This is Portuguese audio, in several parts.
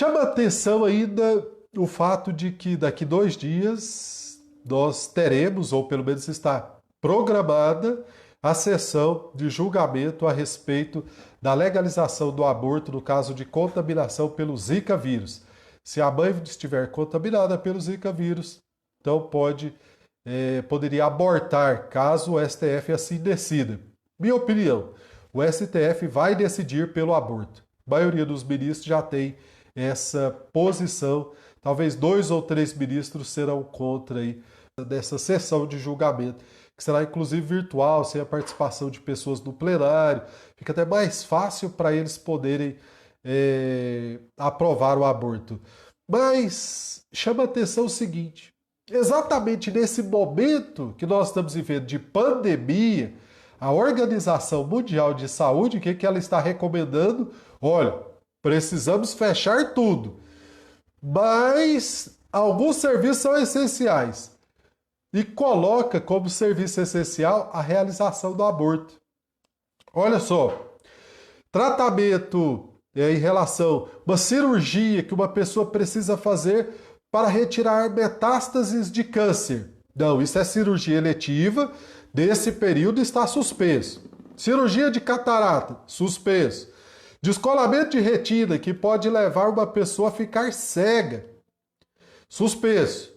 Chama atenção ainda o fato de que daqui 2 dias nós teremos, ou pelo menos está programada, a sessão de julgamento a respeito da legalização do aborto no caso de contaminação pelo Zika vírus. Se a mãe estiver contaminada pelo Zika vírus, então poderia abortar, caso o STF assim decida. Minha opinião, o STF vai decidir pelo aborto. A maioria dos ministros já tem essa posição. Talvez 2 ou 3 ministros serão contra aí dessa sessão de julgamento, que será inclusive virtual, sem a participação de pessoas no plenário. Fica até mais fácil para eles poderem aprovar o aborto. Mas chama atenção o seguinte: exatamente nesse momento que nós estamos vivendo de pandemia, a Organização Mundial de Saúde, o que ela está recomendando? Olha, precisamos fechar tudo, mas alguns serviços são essenciais. E coloca como serviço essencial a realização do aborto. Olha só, tratamento em relação a uma cirurgia que uma pessoa precisa fazer para retirar metástases de câncer. Não, isso é cirurgia eletiva, nesse período está suspenso. Cirurgia de catarata, suspenso. Descolamento de retina, que pode levar uma pessoa a ficar cega, suspenso.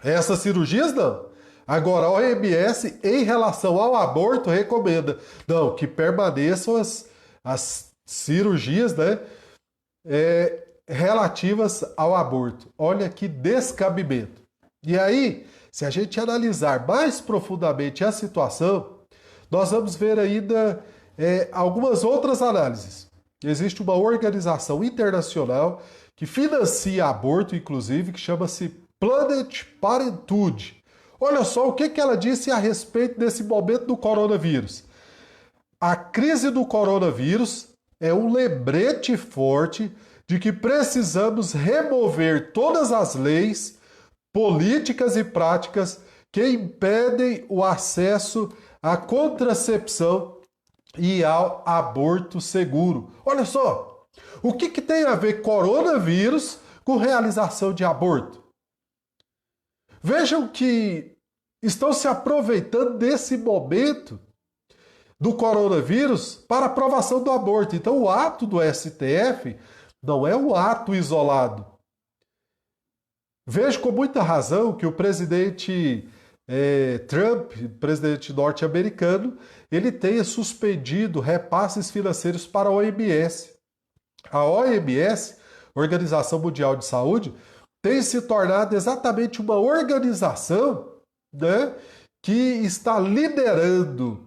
Essas cirurgias não. Agora, a OMS, em relação ao aborto, recomenda que permaneçam as cirurgias, né, relativas ao aborto. Olha que descabimento. E aí, se a gente analisar mais profundamente a situação, nós vamos ver ainda algumas outras análises. Existe uma organização internacional que financia aborto, inclusive, que chama-se Planned Parenthood. Olha só o que ela disse a respeito desse momento do coronavírus. A crise do coronavírus é um lembrete forte de que precisamos remover todas as leis, políticas e práticas que impedem o acesso à contracepção e ao aborto seguro. Olha só, o que tem a ver coronavírus com realização de aborto? Vejam que estão se aproveitando desse momento do coronavírus para aprovação do aborto. Então, o ato do STF não é um ato isolado. Vejo com muita razão que o presidente Trump, presidente norte-americano, ele tenha suspendido repasses financeiros para a OMS. A OMS, Organização Mundial de Saúde, tem se tornado exatamente uma organização, né, que está liderando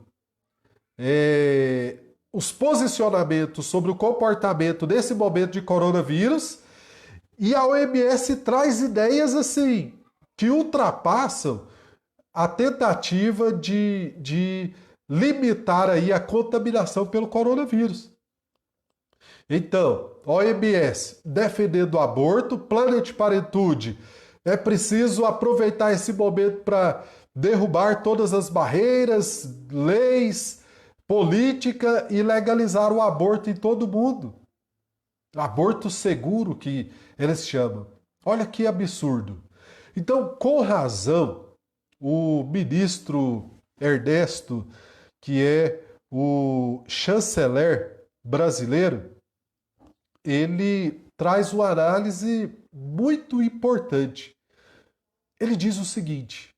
os posicionamentos sobre o comportamento nesse momento de coronavírus, e a OMS traz ideias assim que ultrapassam a tentativa de limitar aí a contaminação pelo coronavírus. Então, OMS defendendo o aborto, Planned Parenthood, é preciso aproveitar esse momento para derrubar todas as barreiras, leis, política e legalizar o aborto em todo o mundo. Aborto seguro, que eles chamam. Olha que absurdo. Então, com razão, o ministro Ernesto, que é o chanceler brasileiro, ele traz uma análise muito importante. Ele diz o seguinte: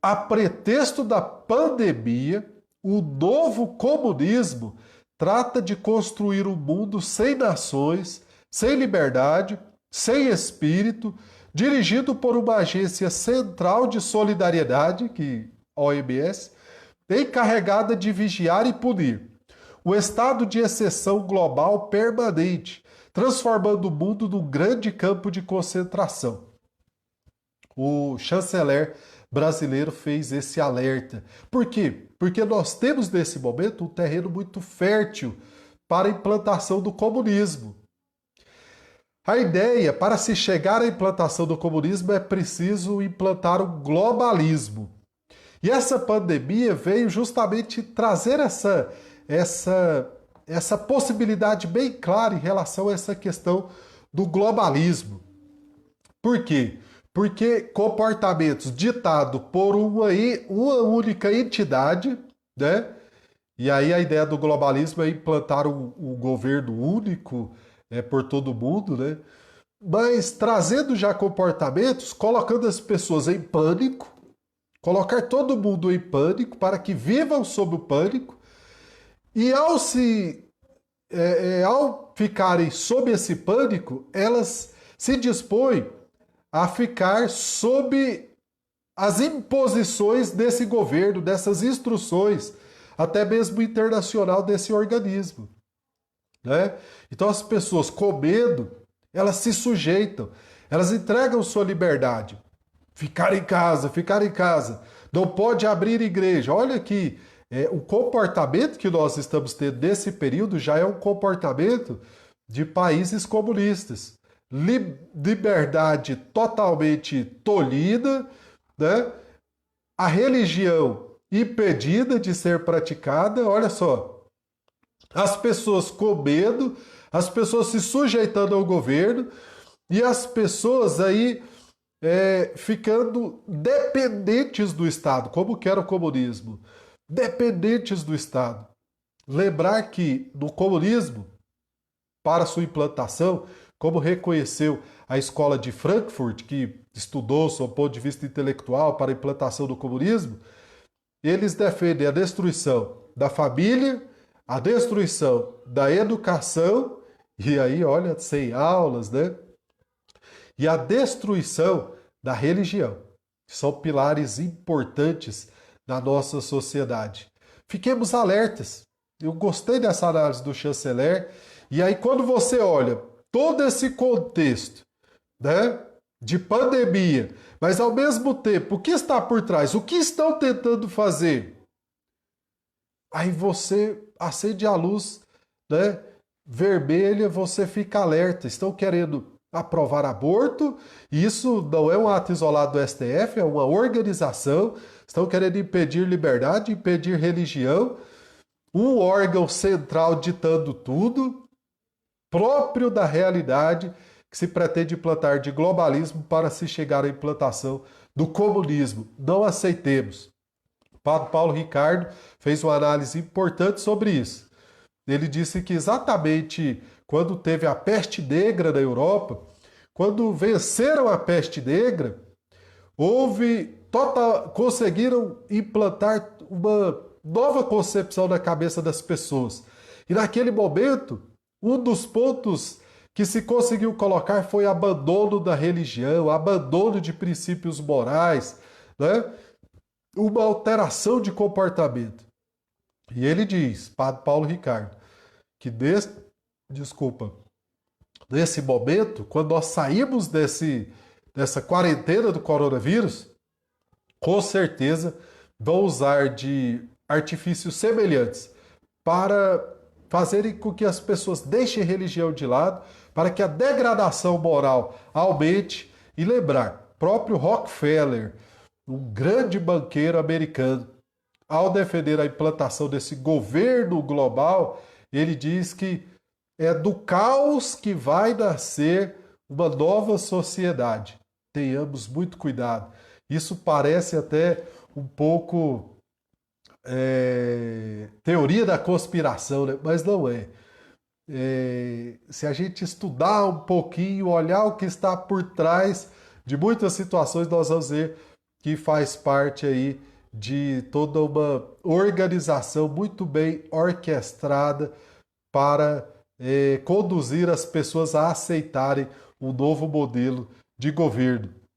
a pretexto da pandemia, o novo comunismo trata de construir um mundo sem nações, sem liberdade, sem espírito, dirigido por uma agência central de solidariedade, que a OMS, encarregada de vigiar e punir. O estado de exceção global permanente, transformando o mundo num grande campo de concentração. O chanceler brasileiro fez esse alerta. Por quê? Porque nós temos nesse momento um terreno muito fértil para a implantação do comunismo. A ideia, para se chegar à implantação do comunismo, é preciso implantar o globalismo. E essa pandemia veio justamente trazer essa essa possibilidade bem clara em relação a essa questão do globalismo. Por quê? Porque comportamentos ditados por uma única entidade, né? E aí a ideia do globalismo é implantar um governo único por todo mundo, né? Mas trazendo já comportamentos, colocando as pessoas em pânico, colocar todo mundo em pânico para que vivam sob o pânico, e ao ficarem sob esse pânico, elas se dispõem a ficar sob as imposições desse governo, dessas instruções, até mesmo internacional desse organismo, né? Então as pessoas com medo, elas se sujeitam, elas entregam sua liberdade. Ficar em casa, ficar em casa. Não pode abrir igreja. Olha que o comportamento que nós estamos tendo nesse período já é um comportamento de países comunistas. Liberdade totalmente tolhida, né? A religião impedida de ser praticada. Olha só, as pessoas com medo, as pessoas se sujeitando ao governo e as pessoas aí ficando dependentes do Estado, como que era o comunismo, dependentes do Estado. Lembrar que no comunismo, para sua implantação, como reconheceu a escola de Frankfurt, que estudou sob o ponto de vista intelectual para a implantação do comunismo, eles defendem a destruição da família, a destruição da educação, e aí, olha, sem aulas, né? E a destruição da religião, que são pilares importantes na nossa sociedade. Fiquemos alertas. Eu gostei dessa análise do chanceler. E aí, quando você olha todo esse contexto, né, de pandemia, mas ao mesmo tempo, o que está por trás? O que estão tentando fazer? Aí você acende a luz, né, vermelha, você fica alerta. Estão querendo aprovar aborto, e isso não é um ato isolado do STF, é uma organização. Estão querendo impedir liberdade, impedir religião, um órgão central ditando tudo, próprio da realidade que se pretende implantar de globalismo para se chegar à implantação do comunismo. Não aceitemos. O Padre Paulo Ricardo fez uma análise importante sobre isso. Ele disse que exatamente quando teve a peste negra na Europa, quando venceram a peste negra, conseguiram implantar uma nova concepção na cabeça das pessoas. E naquele momento, um dos pontos que se conseguiu colocar foi abandono da religião, abandono de princípios morais, né? Uma alteração de comportamento. E ele diz, Padre Paulo Ricardo, que nesse momento, quando nós saímos dessa quarentena do coronavírus, com certeza vão usar de artifícios semelhantes para fazerem com que as pessoas deixem a religião de lado, para que a degradação moral aumente. E lembrar, próprio Rockefeller, um grande banqueiro americano, ao defender a implantação desse governo global, ele diz que é do caos que vai nascer uma nova sociedade. Tenhamos muito cuidado. Isso parece até um pouco teoria da conspiração, né? Mas não é. Se a gente estudar um pouquinho, olhar o que está por trás de muitas situações, nós vamos ver que faz parte aí de toda uma organização muito bem orquestrada para conduzir as pessoas a aceitarem um novo modelo de governo.